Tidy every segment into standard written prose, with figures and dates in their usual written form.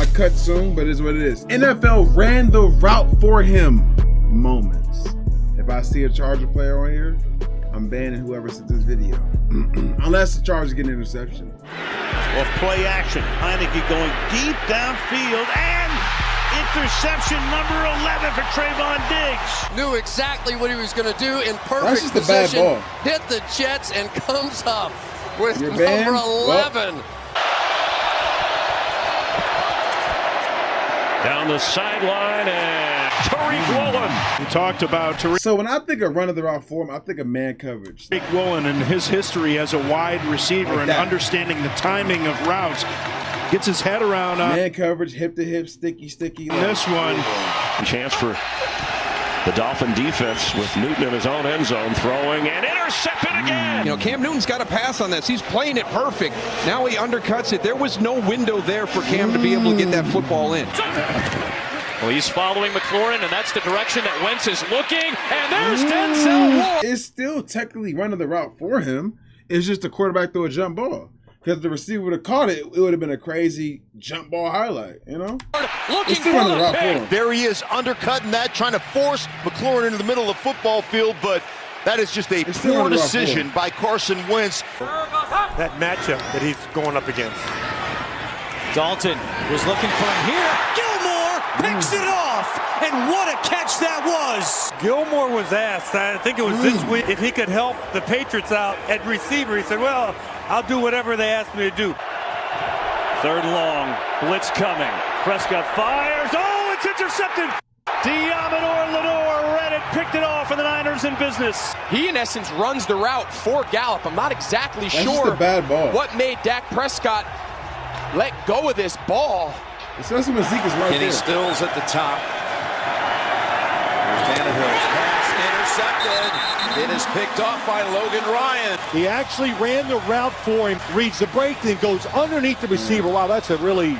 might cut soon, but it's what it is. NFL ran the route for him. Moments. If I see a Charger player on here, I'm banning whoever sent this video. Unless the Chargers get an interception. Off play action. Heineke going deep downfield and interception number 11 for Trayvon Diggs. Knew exactly what he was going to do in perfect That's just position. a bad ball. Hit the Jets and comes up with You're number banned? 11. Down the sideline and Tariq Woolen. We talked about Tariq So when I think of run of the route for him, I think of man coverage. Woolen and his history as a wide receiver Like and that. understanding the timing of routes. Gets his head around Man coverage, hip to hip, sticky. this one. Chance for the Dolphin defense with Newton in his own end zone throwing and intercepted again. You know, Cam Newton's got to pass on this. He's playing it perfect. Now he undercuts it. There was no window there for Cam to be able to get that football in. Well, he's following McLaurin, and that's the direction that Wentz is looking. And there's Denzel Ward. It's still technically running the route for him. It's just the quarterback threw a jump ball. Because the receiver would have caught it, it would have been a crazy jump ball highlight, you know? Looking still for running the the route for pick. him. There he is, undercutting that, trying to force McLaurin into the middle of the football field, but that is just a It's still poor running the route for decision him. by Carson Wentz. That matchup that he's going up against. Dalton was looking for him here. Gilmore picks it off. And what a catch that was. Gilmore was asked, I think it was this week, if he could help the Patriots out at receiver. He said, well, I'll do whatever they ask me to do. Third long, blitz coming. Prescott fires. Oh, it's intercepted. Diamador Lenore read it, picked it off, and the Niners in business. He, in essence, runs the route for Gallup. I'm not exactly That's just sure a bad ball. what made Dak Prescott let go of this ball. Especially when Zeke is right Kenny there. Stills at the top. There's Tannehill's pass intercepted. It is picked off by Logan Ryan. He actually ran the route for him, reads the break, then goes underneath the receiver. Wow, that's a really,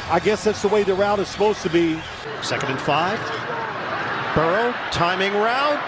I guess that's the way the route is supposed to be. 2nd and 5. Burrow, timing route.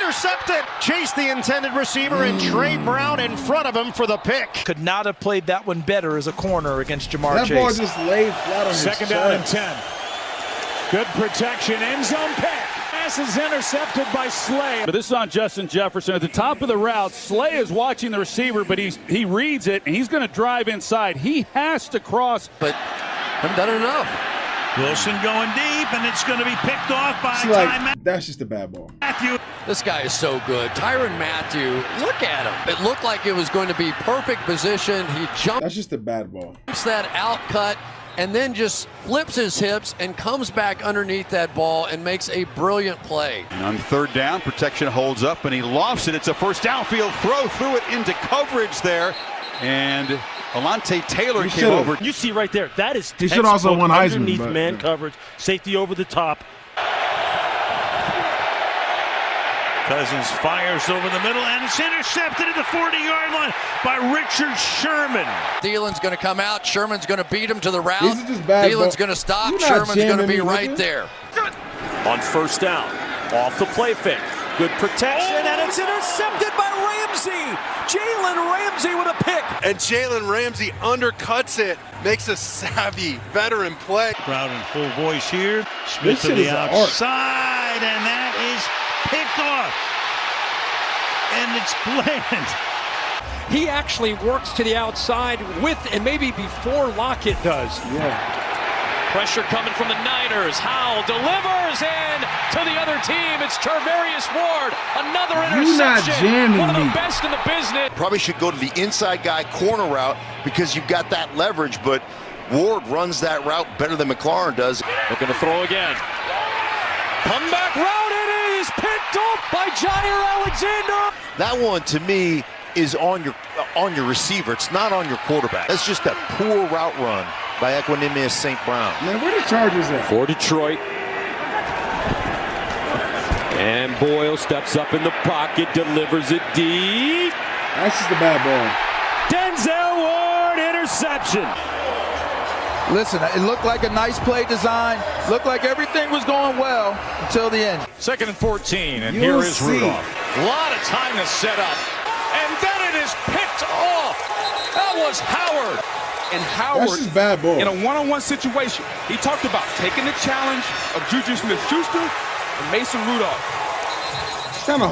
Intercepted. Chase the intended receiver and Trey Brown in front of him for the pick. Could not have played that one better as a corner against Jamar That Chase. ball just laid flat on his chest. 2nd down and 10. Good protection, end zone pick. Pass is intercepted by Slay. But this is on Justin Jefferson. At the top of the route, Slay is watching the receiver, but he reads it, and he's going to drive inside. He has to cross. But haven't done it enough. Wilson going deep, and it's going to be picked off by It's like, Ty that's just a bad ball. Matthew. This guy is so good. Tyrann Mathieu, look at him. It looked like it was going to be perfect position. He jumps That's just a bad ball. that out cut and then just flips his hips and comes back underneath that ball and makes a brilliant play. And on 3rd down, protection holds up, and he lofts it. It's a first downfield throw, threw it into coverage there, and Alante Taylor He came should've. over. You see right there, that is He should also textbook won Heisman, underneath but- man coverage, safety over the top. Cousins fires over the middle, and it's intercepted at the 40-yard line by Richard Sherman. Thielen's going to come out. Sherman's going to beat him to the route. These are just bad Thielen's balls. going to stop. You're not Sherman's going to jamming be me, right nigga. there. On 1st down, off the play fake. Good protection, and it's intercepted by Ramsey. Jalen Ramsey with a pick. And Jalen Ramsey undercuts it, makes a savvy veteran play. Crowd in full voice here. This Smith to shit the is art. outside, and that is picked off. And it's bland. He actually works to the outside with and maybe before Lockett does. Yeah. Pressure coming from the Niners. Howell delivers, and to the other team, it's Charvarius Ward. Another You not interception. jamming One of the me. best in the business. Probably should go to the inside guy corner route because you've got that leverage, but Ward runs that route better than McLaurin does. Looking to throw again. Comeback route, it is picked off by Jair Alexander. That one, to me, is on your receiver. It's not on your quarterback. That's just a poor route run by Equanimous St. Brown. Man, where the Chargers at? For Detroit. And Boyle steps up in the pocket, delivers it deep. That's just a bad ball. Denzel Ward, interception. Listen, it looked like a nice play design. Looked like everything was going well until the end. 2nd and 14, and You'll here is see. Rudolph. A lot of time to set up. And then it is picked off. That was Howard. And Howard, that's just bad ball. in a one-on-one situation, he talked about taking the challenge of Juju Smith-Schuster and Mason Rudolph.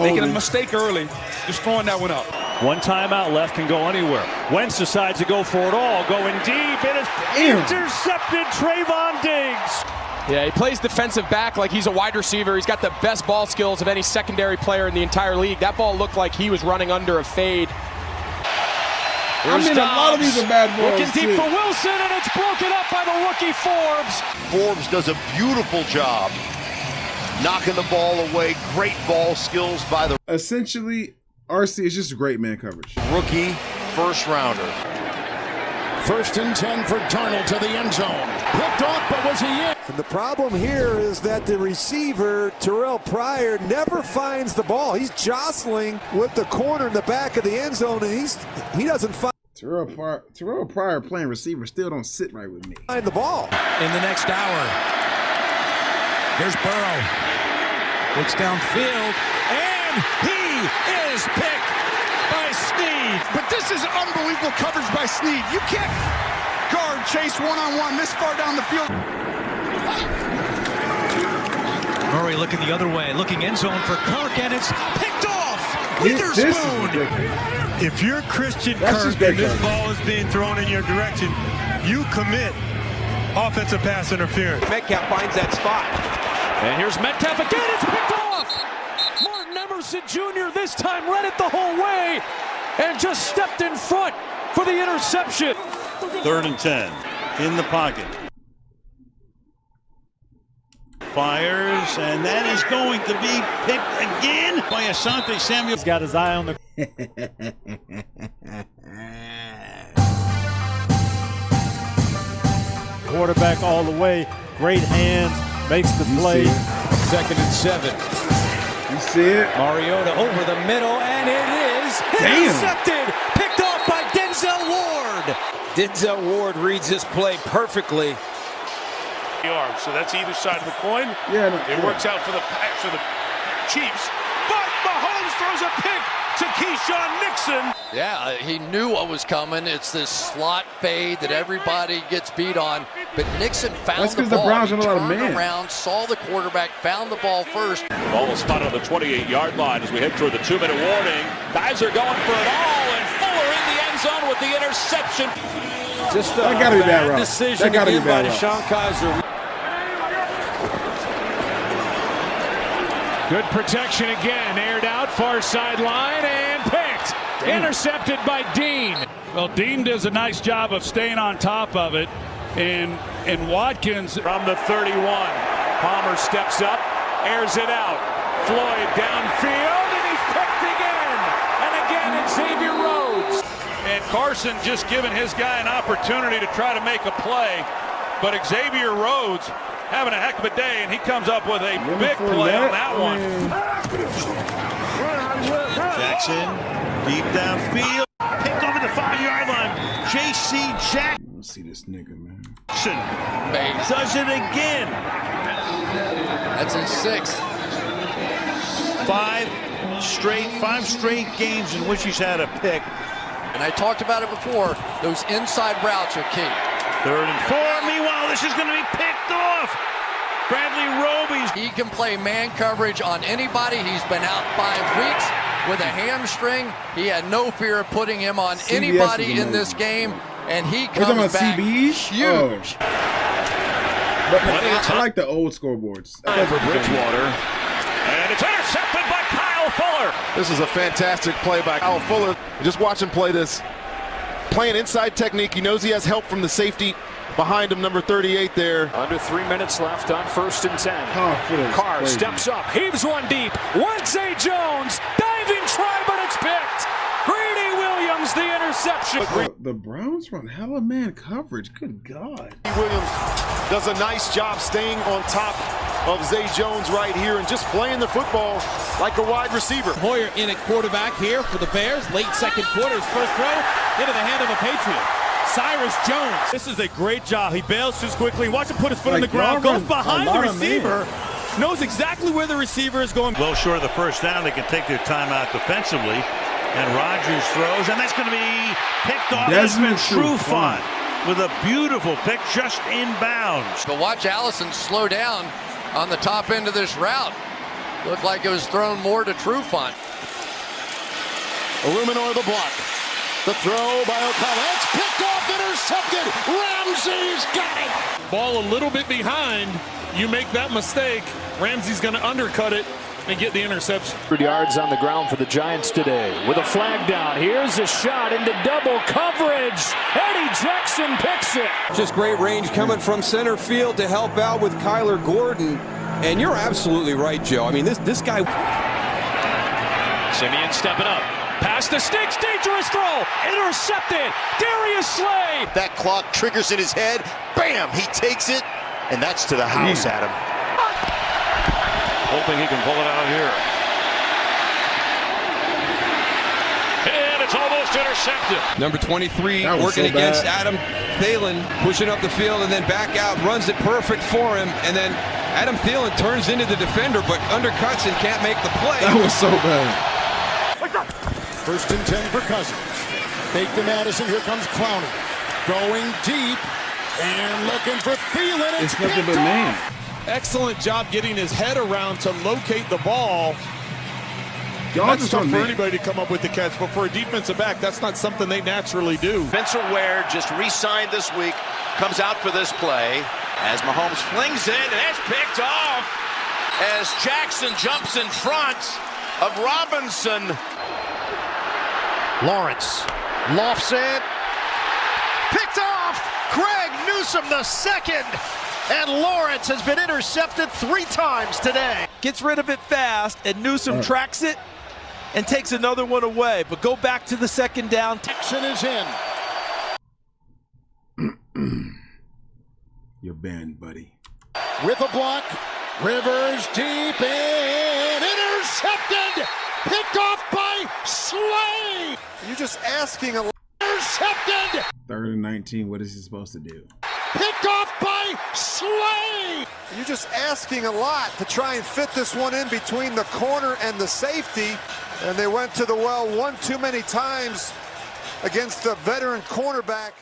Making a mistake early, just throwing that one up. One timeout left, can go anywhere. Wentz decides to go for it all, going deep. It is intercepted. Trayvon Diggs. Yeah, he plays defensive back like he's a wide receiver. He's got the best ball skills of any secondary player in the entire league. That ball looked like he was running under a fade. I mean, a lot of these are bad balls. Looking deep for Wilson, and it's broken up by the rookie Forbes. Forbes does a beautiful job knocking the ball away. Great ball skills by the... Essentially, RC is just great man coverage. Rookie first rounder. 1st and 10 for Darnold to the end zone. Picked off, but was he in? And the problem here is that the receiver, Terrell Pryor, never finds the ball. He's jostling with the corner in the back of the end zone, and he doesn't find Terrell Pryor playing receiver still don't sit right with me. The ball. In the next hour, here's Burrow. Looks downfield, and he is picked by Snead. But this is unbelievable coverage by Snead. You can't guard Chase one-on-one this far down the field. Murray looking the other way, looking end zone for Kirk, and it's picked off. Witherspoon. If you're Christian Kirk and this ball is being thrown in your direction, you commit offensive pass interference. Metcalf finds that spot. And here's Metcalf again. It's picked off. Martin Emerson Jr. this time read it the whole way and just stepped in front for the interception. 3rd and 10 in the pocket. Fires, and that is going to be picked again by Asante Samuel. He's got his eye on the... Quarterback all the way, great hands, makes the play. 2nd and 7. You see it? Mariota over the middle, and it is intercepted. Picked off by Denzel Ward. Denzel Ward reads this play perfectly. So that's either side of the coin. Yeah, it works out for the Chiefs. But Mahomes throws a pick to Keyshawn Nixon. Yeah, he knew what was coming. It's this slot fade that everybody gets beat on. But Nixon found the ball. The Browns have a lot of turned man. around, saw the quarterback, found the ball first. Ball is spotted on the 28-yard line as we head toward the 2-minute warning. Guys are going for it all, and Fuller in the end zone with the interception. Just a that gotta be bad route. Decision again by Deshaun Kaiser. Good protection again, aired out, far sideline, and picked. Intercepted by Dean. Well, Dean does a nice job of staying on top of it. And Watkins from the 31. Palmer steps up, airs it out. Floyd downfield, and he's picked again. And again, it's Xavier Rhodes. And Carson just giving his guy an opportunity to try to make a play. But Xavier Rhodes having a heck of a day, and he comes up with a big play on that one. Jackson, deep downfield, picked over the 5-yard line. J.C. Jackson. Let's see this nigga, man. Does it again. That's his 6th. 5 straight games in which he's had a pick. And I talked about it before. Those inside routes are key. 3rd and 4. Meanwhile, this is going to be picked off. Bradley Roby's. He can play man coverage on anybody. He's been out 5 weeks with a hamstring. He had no fear of putting him on anybody in this game, and he comes back huge. But I like the old scoreboards. For Bridgewater. And it's intercepted by Kyle Fuller. This is a fantastic play by Kyle Fuller. Just watch him play this. Playing inside technique. He knows he has help from the safety behind him, number 38 there. Under 3 minutes left on 1st and 10. Carr steps up, heaves one deep. Wednesday Jones, diving try, but it's picked. Greedy Williams, the interception. The Browns run hella man coverage. Good God. Williams does a nice job staying on top of Zay Jones right here and just playing the football like a wide receiver. Hoyer in at quarterback here for the Bears. Late second quarter, his first throw into the hand of a Patriot. Cyrus Jones. This is a great job. He bails just quickly. Watch him put his foot on the ground. Goes behind the receiver. Knows exactly where the receiver is going. Well short of the first down. They can take their time out defensively. And Rodgers throws, and that's going to be picked off. Desmond Trufant with a beautiful pick just inbounds. But watch Allison slow down on the top end of this route. Looked like it was thrown more to Trufant. Illuminor the block. The throw by O'Connell. It's picked off, intercepted. Ramsey's got it. Ball a little bit behind. You make that mistake, Ramsey's going to undercut it and get the interception. 100 yards on the ground for the Giants today. With a flag down, here's a shot into double coverage. Eddie Jackson picks it. Just great range coming from center field to help out with Kyler Gordon. And you're absolutely right, Joe. I mean, this guy. Simeon stepping up. Past the sticks, dangerous throw, intercepted, Darius Slay. That clock triggers in his head, bam, he takes it, and that's to the house, Adam. Hoping he can pull it out here. And it's almost intercepted. Number 23 working against Adam Thielen, pushing up the field and then back out, runs it perfect for him, and then Adam Thielen turns into the defender but undercuts and can't make the play. That was so bad. First and 10 for Cousins. Fake to Madison. Here comes Clowney. Going deep and looking for Thielen. It's nothing but man. Excellent job getting his head around to locate the ball. That's tough for anybody to come up with the catch, but for a defensive back, that's not something they naturally do. Spencer Ware just re-signed this week, comes out for this play as Mahomes flings it, and it's picked off as Jackson jumps in front of Robinson. Lawrence lofts it. Picked off. Greg Newsome the second. And Lawrence has been intercepted 3 times today. Gets rid of it fast, and Newsome tracks it and takes another one away. But go back to the second down. Jackson is in. You're banned, buddy. With a block. Rivers deep and intercepted. Picked off by Slay. You're just asking a intercepted. 3rd and 19. What is he supposed to do? Picked off by Slay. You're just asking a lot to try and fit this one in between the corner and the safety. And they went to the well one too many times against the veteran cornerback.